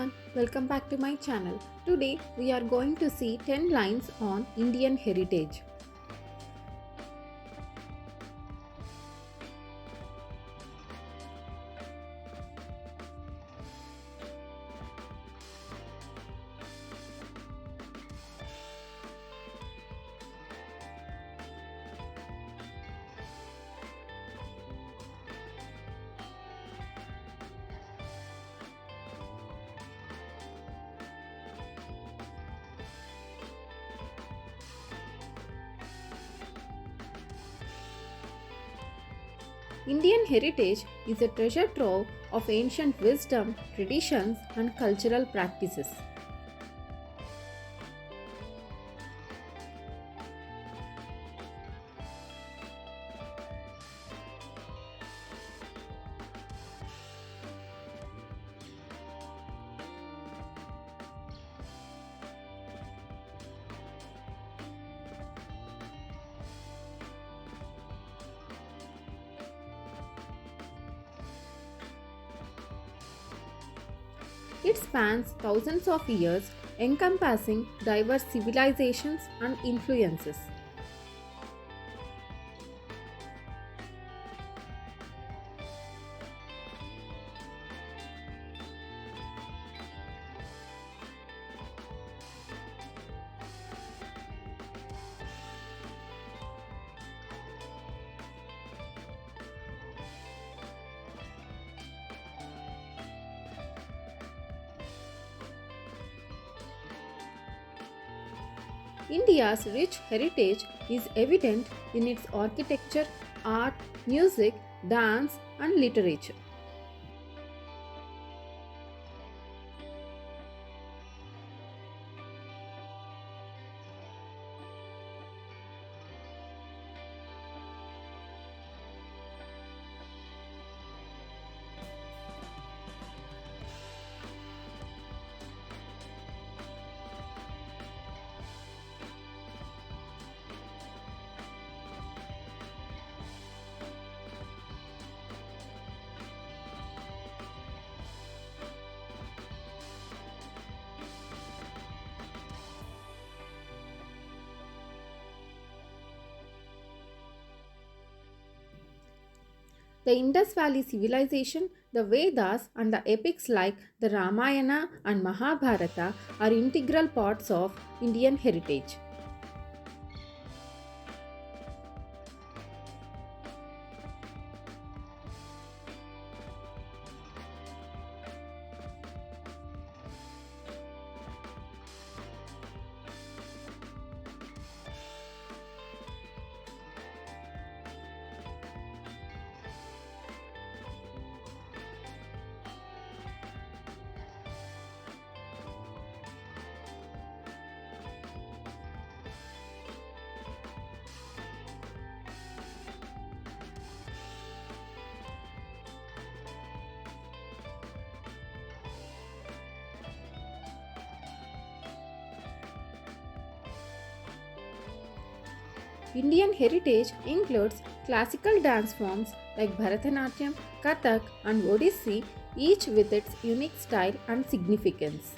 everyone, welcome back to my channel. Today we are going to see 10 lines on Indian heritage. Indian heritage is a treasure trove of ancient wisdom, traditions, and cultural practices. It spans thousands of years, encompassing diverse civilizations and influences. India's rich heritage is evident in its architecture, art, music, dance, and literature. The Indus Valley civilization, the Vedas, and the epics like the Ramayana and Mahabharata are integral parts of Indian heritage. Indian heritage includes classical dance forms like Bharatanatyam, Kathak, and Odissi, each with its unique style and significance.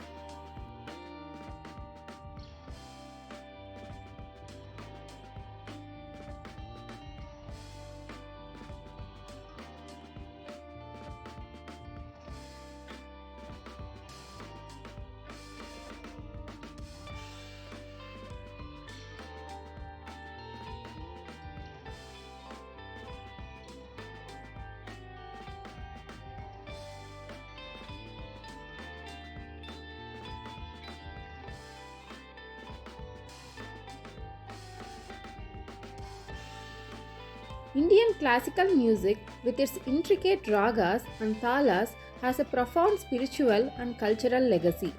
Indian classical music, with its intricate ragas and talas, has a profound spiritual and cultural legacy.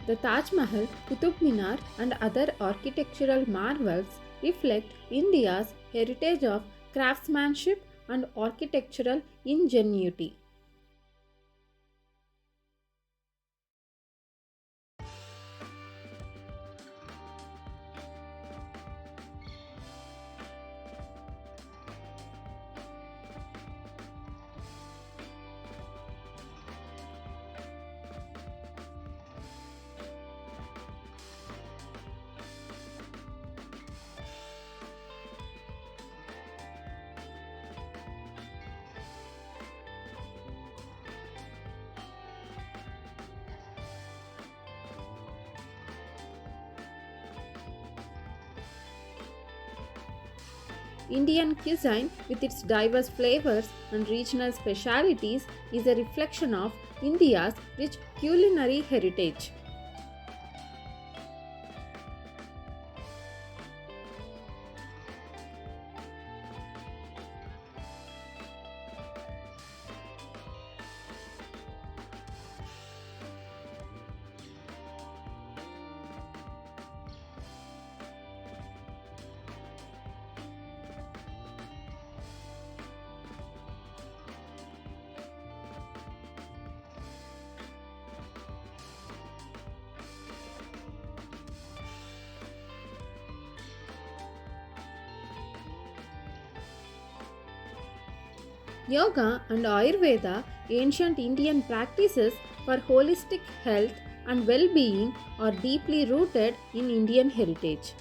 The Taj Mahal, Qutub Minar, and other architectural marvels reflect India's heritage of craftsmanship and architectural ingenuity. Indian cuisine, with its diverse flavors and regional specialities, is a reflection of India's rich culinary heritage. Yoga and Ayurveda, ancient Indian practices for holistic health and well being, are deeply rooted in Indian heritage.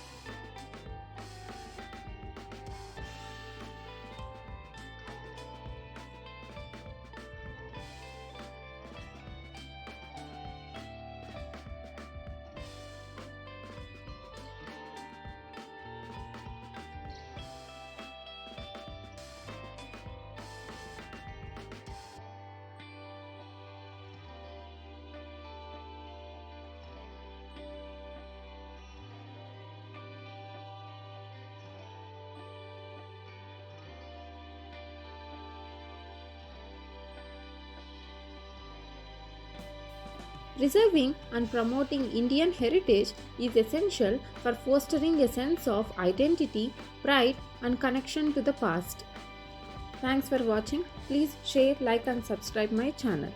Preserving and promoting Indian heritage is essential for fostering a sense of identity, pride, and connection to the past. Thanks for watching. Please share, like, and subscribe my channel.